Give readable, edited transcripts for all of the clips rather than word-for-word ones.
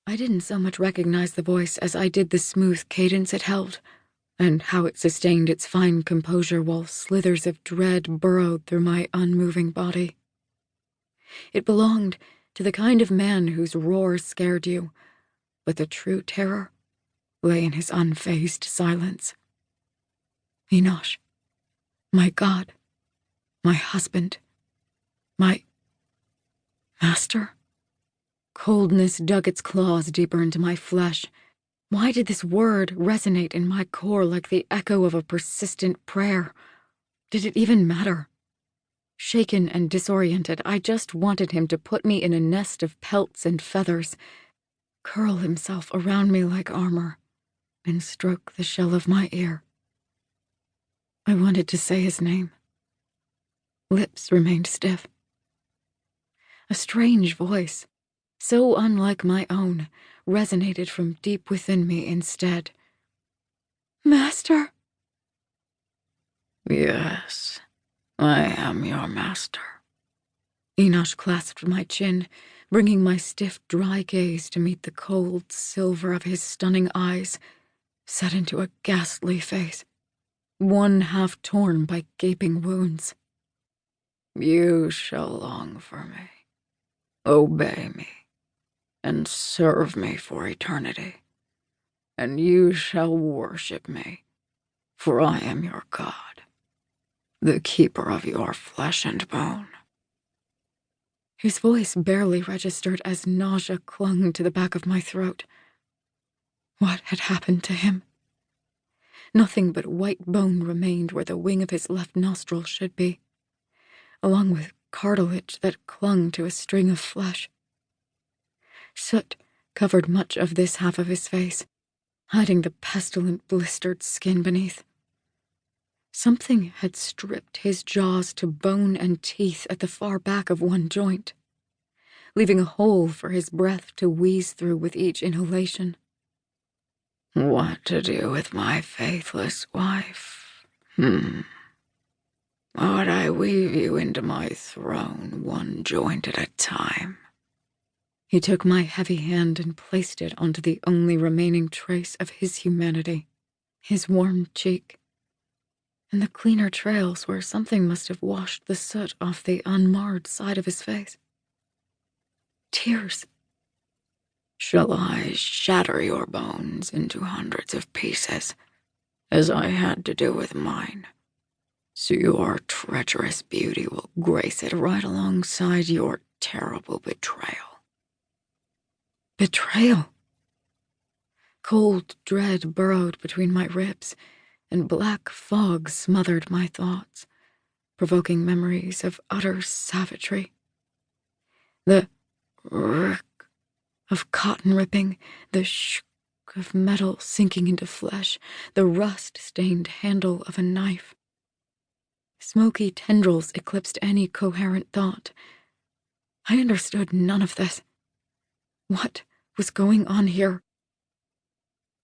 I didn't so much recognize the voice as I did the smooth cadence it held, and how it sustained its fine composure while slithers of dread burrowed through my unmoving body. It belonged to the kind of man whose roar scared you, but the true terror lay in his unfazed silence. Enosh, my God, my husband, my master. Coldness dug its claws deeper into my flesh. Why did this word resonate in my core like the echo of a persistent prayer? Did it even matter? Shaken and disoriented, I just wanted him to put me in a nest of pelts and feathers, curl himself around me like armor, and stroke the shell of my ear. I wanted to say his name. Lips remained stiff. A strange voice, so unlike my own, resonated from deep within me instead. Master? Yes, I am your master. Enosh clasped my chin, bringing my stiff, dry gaze to meet the cold silver of his stunning eyes, set into a ghastly face, one half torn by gaping wounds. You shall long for me, obey me, and serve me for eternity, and you shall worship me, for I am your God, the keeper of your flesh and bone. His voice barely registered as nausea clung to the back of my throat. What had happened to him? Nothing but white bone remained where the wing of his left nostril should be, along with cartilage that clung to a string of flesh. Soot covered much of this half of his face, hiding the pestilent, blistered skin beneath. Something had stripped his jaws to bone and teeth at the far back of one joint, leaving a hole for his breath to wheeze through with each inhalation. What to do with my faithless wife? Would I weave you into my throne, one joint at a time? He took my heavy hand and placed it onto the only remaining trace of his humanity, his warm cheek, and the cleaner trails where something must have washed the soot off the unmarred side of his face. Tears. Shall I shatter your bones into hundreds of pieces, as I had to do with mine, so your treacherous beauty will grace it right alongside your terrible betrayal? Betrayal. Cold dread burrowed between my ribs, and black fog smothered my thoughts, provoking memories of utter savagery. The rick of cotton ripping, the shk of metal sinking into flesh, the rust-stained handle of a knife. Smoky tendrils eclipsed any coherent thought. I understood none of this. What was going on here?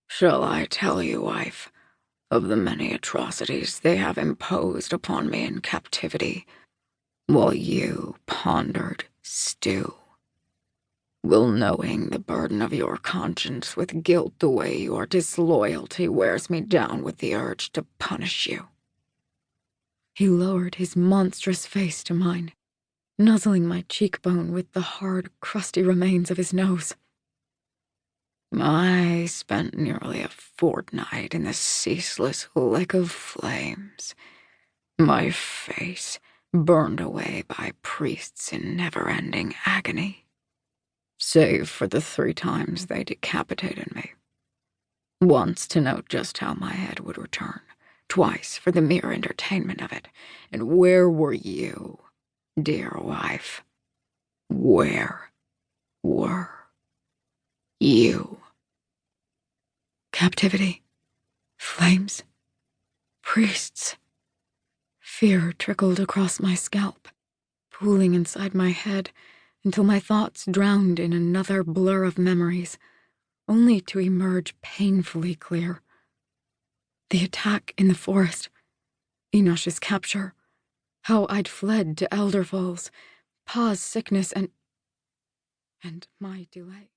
Shall I tell you, wife, of the many atrocities they have imposed upon me in captivity, while you pondered stew? Will knowing the burden of your conscience with guilt the way your disloyalty wears me down with the urge to punish you? He lowered his monstrous face to mine, nuzzling my cheekbone with the hard, crusty remains of his nose. I spent nearly a fortnight in the ceaseless lick of flames, my face burned away by priests in never-ending agony, save for the 3 times they decapitated me. Once to note just how my head would return, twice for the mere entertainment of it. And where were you, dear wife? Where were you? Captivity, flames, priests. Fear trickled across my scalp, pooling inside my head until my thoughts drowned in another blur of memories, only to emerge painfully clear. The attack in the forest, Enosh's capture, how I'd fled to Elder Falls, Pa's sickness, and my delay.